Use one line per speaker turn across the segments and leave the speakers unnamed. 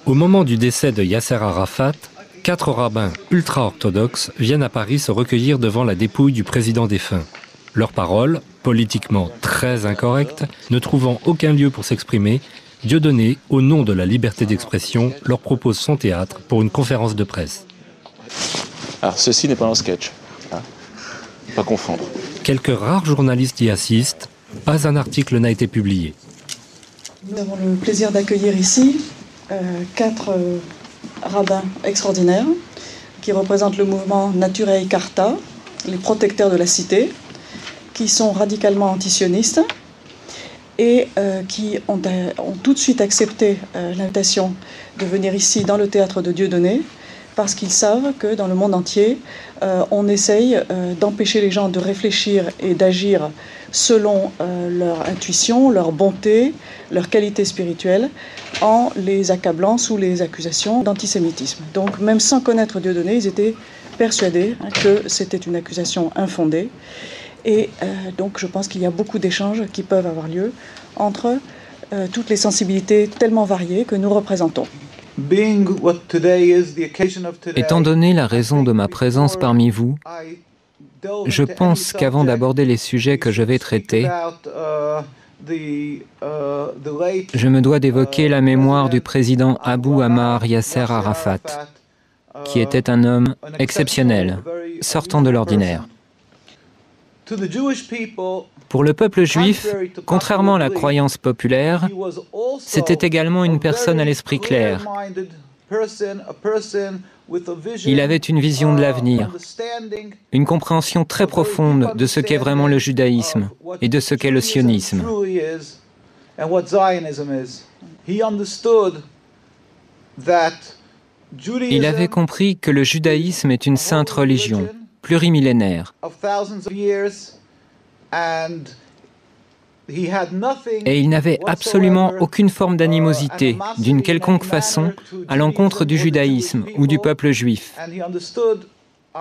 Au moment du décès de Yasser Arafat, 4 rabbins ultra-orthodoxes viennent à Paris se recueillir devant la dépouille du président défunt. Leurs paroles, politiquement très incorrectes, ne trouvant aucun lieu pour s'exprimer, Dieudonné, au nom de la liberté d'expression, leur propose son théâtre pour une conférence de presse.
Alors ceci n'est pas un sketch, hein. Pas confondre.
Quelques rares journalistes y assistent, pas un article n'a été publié.
Nous avons le plaisir d'accueillir ici 4 rabbins extraordinaires qui représentent le mouvement Naturei Karta, les protecteurs de la cité, qui sont radicalement antisionistes et qui ont tout de suite accepté l'invitation de venir ici dans le théâtre de Dieudonné parce qu'ils savent que dans le monde entier, on essaye d'empêcher les gens de réfléchir et d'agir selon leur intuition, leur bonté, leur qualité spirituelle, en les accablant sous les accusations d'antisémitisme. Donc même sans connaître Dieudonné, ils étaient persuadés que c'était une accusation infondée. Et donc je pense qu'il y a beaucoup d'échanges qui peuvent avoir lieu entre toutes les sensibilités tellement variées que nous représentons.
Étant donné la raison de ma présence parmi vous, je pense qu'avant d'aborder les sujets que je vais traiter, je me dois d'évoquer la mémoire du président Abou Ammar Yasser Arafat, qui était un homme exceptionnel, sortant de l'ordinaire. Pour le peuple juif, contrairement à la croyance populaire, c'était également une personne à l'esprit clair. Il avait une vision de l'avenir, une compréhension très profonde de ce qu'est vraiment le judaïsme et de ce qu'est le sionisme. Il avait compris que le judaïsme est une sainte religion, plurimillénaire. Et il n'avait absolument aucune forme d'animosité, d'une quelconque façon, à l'encontre du judaïsme ou du peuple juif.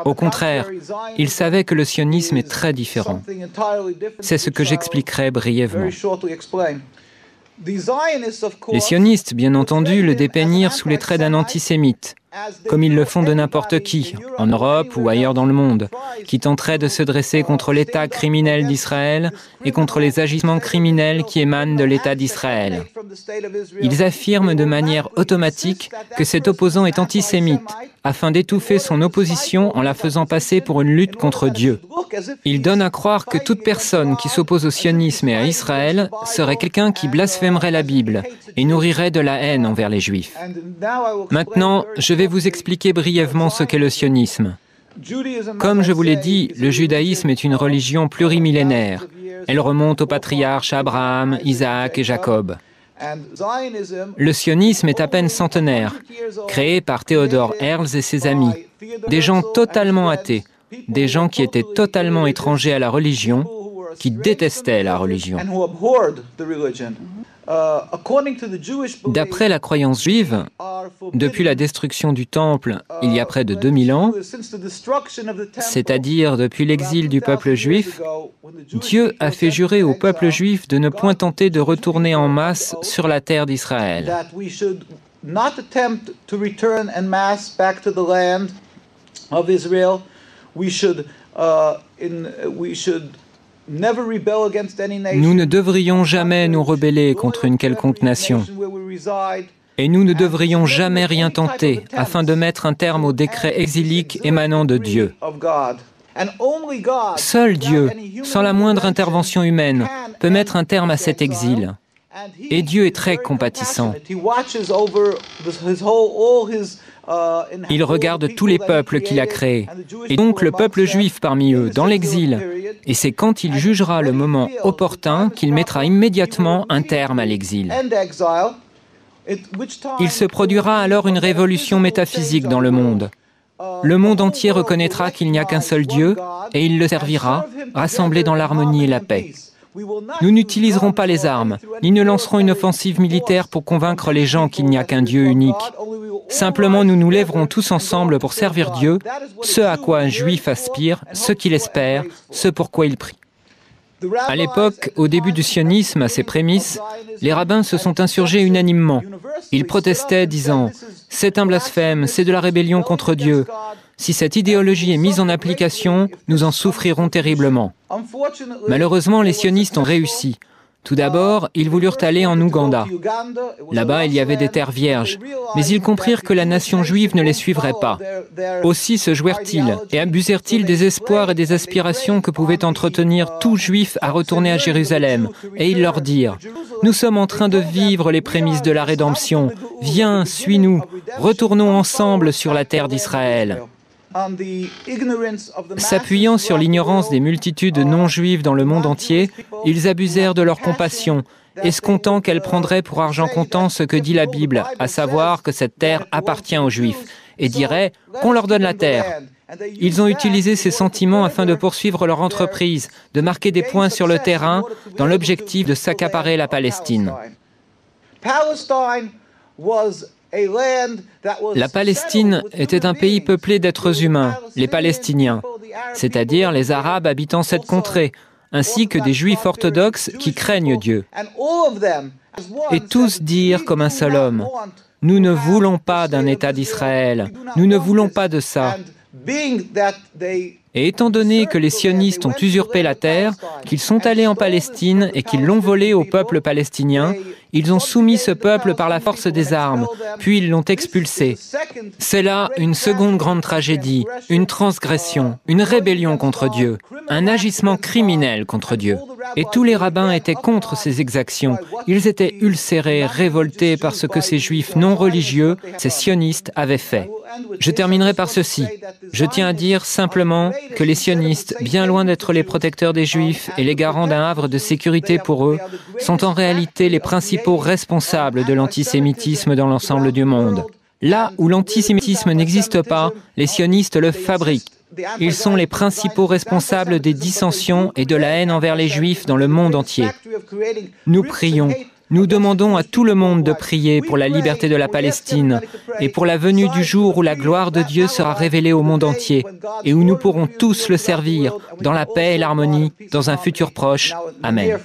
Au contraire, il savait que le sionisme est très différent. C'est ce que j'expliquerai brièvement. Les sionistes, bien entendu, le dépeignirent sous les traits d'un antisémite, comme ils le font de n'importe qui, en Europe ou ailleurs dans le monde, qui tenterait de se dresser contre l'État criminel d'Israël et contre les agissements criminels qui émanent de l'État d'Israël. Ils affirment de manière automatique que cet opposant est antisémite, afin d'étouffer son opposition en la faisant passer pour une lutte contre Dieu. Ils donnent à croire que toute personne qui s'oppose au sionisme et à Israël serait quelqu'un qui blasphémerait la Bible et nourrirait de la haine envers les Juifs. Maintenant, je vais vous expliquer brièvement ce qu'est le sionisme. Comme je vous l'ai dit, le judaïsme est une religion plurimillénaire. Elle remonte aux patriarches Abraham, Isaac et Jacob. Le sionisme est à peine centenaire, créé par Theodor Herzl et ses amis, des gens totalement athées, des gens qui étaient totalement étrangers à la religion, qui détestaient la religion. D'après la croyance juive, depuis la destruction du Temple il y a près de 2000 ans, c'est-à-dire depuis l'exil du peuple juif, Dieu a fait jurer au peuple juif de ne point tenter de retourner en masse sur la terre d'Israël. Nous ne devrions jamais nous rebeller contre une quelconque nation. Et nous ne devrions jamais rien tenter afin de mettre un terme au décret exilique émanant de Dieu. Seul Dieu, sans la moindre intervention humaine, peut mettre un terme à cet exil. Et Dieu est très compatissant. Il regarde tous les peuples qu'il a créés, et donc le peuple juif parmi eux, dans l'exil. Et c'est quand il jugera le moment opportun qu'il mettra immédiatement un terme à l'exil. Il se produira alors une révolution métaphysique dans le monde. Le monde entier reconnaîtra qu'il n'y a qu'un seul Dieu, et il le servira, rassemblé dans l'harmonie et la paix. Nous n'utiliserons pas les armes, ni ne lancerons une offensive militaire pour convaincre les gens qu'il n'y a qu'un Dieu unique. Simplement, nous nous lèverons tous ensemble pour servir Dieu, ce à quoi un juif aspire, ce qu'il espère, ce pourquoi il prie. À l'époque, au début du sionisme, à ses prémices, les rabbins se sont insurgés unanimement, Ils protestaient disant « C'est un blasphème, c'est de la rébellion contre Dieu. Si cette idéologie est mise en application, nous en souffrirons terriblement. » Malheureusement, les sionistes ont réussi. Tout d'abord, ils voulurent aller en Ouganda. Là-bas, il y avait des terres vierges, mais ils comprirent que la nation juive ne les suivrait pas. Aussi se jouèrent-ils et abusèrent-ils des espoirs et des aspirations que pouvait entretenir tout juif à retourner à Jérusalem. Et ils leur dirent « Nous sommes en train de vivre les prémices de la rédemption. Viens, suis-nous, retournons ensemble sur la terre d'Israël. » S'appuyant sur l'ignorance des multitudes non-juives dans le monde entier, ils abusèrent de leur compassion, escomptant qu'elle prendrait pour argent comptant ce que dit la Bible, à savoir que cette terre appartient aux Juifs, et diraient qu'on leur donne la terre. Ils ont utilisé ces sentiments afin de poursuivre leur entreprise, de marquer des points sur le terrain, dans l'objectif de s'accaparer la Palestine. La Palestine était un pays peuplé d'êtres humains, les Palestiniens, c'est-à-dire les Arabes habitant cette contrée, ainsi que des Juifs orthodoxes qui craignent Dieu. Et tous dirent comme un seul homme, « Nous ne voulons pas d'un État d'Israël, nous ne voulons pas de ça. » Et étant donné que les sionistes ont usurpé la terre, qu'ils sont allés en Palestine et qu'ils l'ont volée au peuple palestinien, ils ont soumis ce peuple par la force des armes, puis ils l'ont expulsé. C'est là une seconde grande tragédie, une transgression, une rébellion contre Dieu, un agissement criminel contre Dieu. Et tous les rabbins étaient contre ces exactions. Ils étaient ulcérés, révoltés par ce que ces juifs non religieux, ces sionistes, avaient fait. Je terminerai par ceci. Je tiens à dire simplement que les sionistes, bien loin d'être les protecteurs des Juifs et les garants d'un havre de sécurité pour eux, sont en réalité les principaux responsables de l'antisémitisme dans l'ensemble du monde. Là où l'antisémitisme n'existe pas, les sionistes le fabriquent. Ils sont les principaux responsables des dissensions et de la haine envers les Juifs dans le monde entier. Nous prions. Nous demandons à tout le monde de prier pour la liberté de la Palestine et pour la venue du jour où la gloire de Dieu sera révélée au monde entier et où nous pourrons tous le servir dans la paix et l'harmonie dans un futur proche. Amen.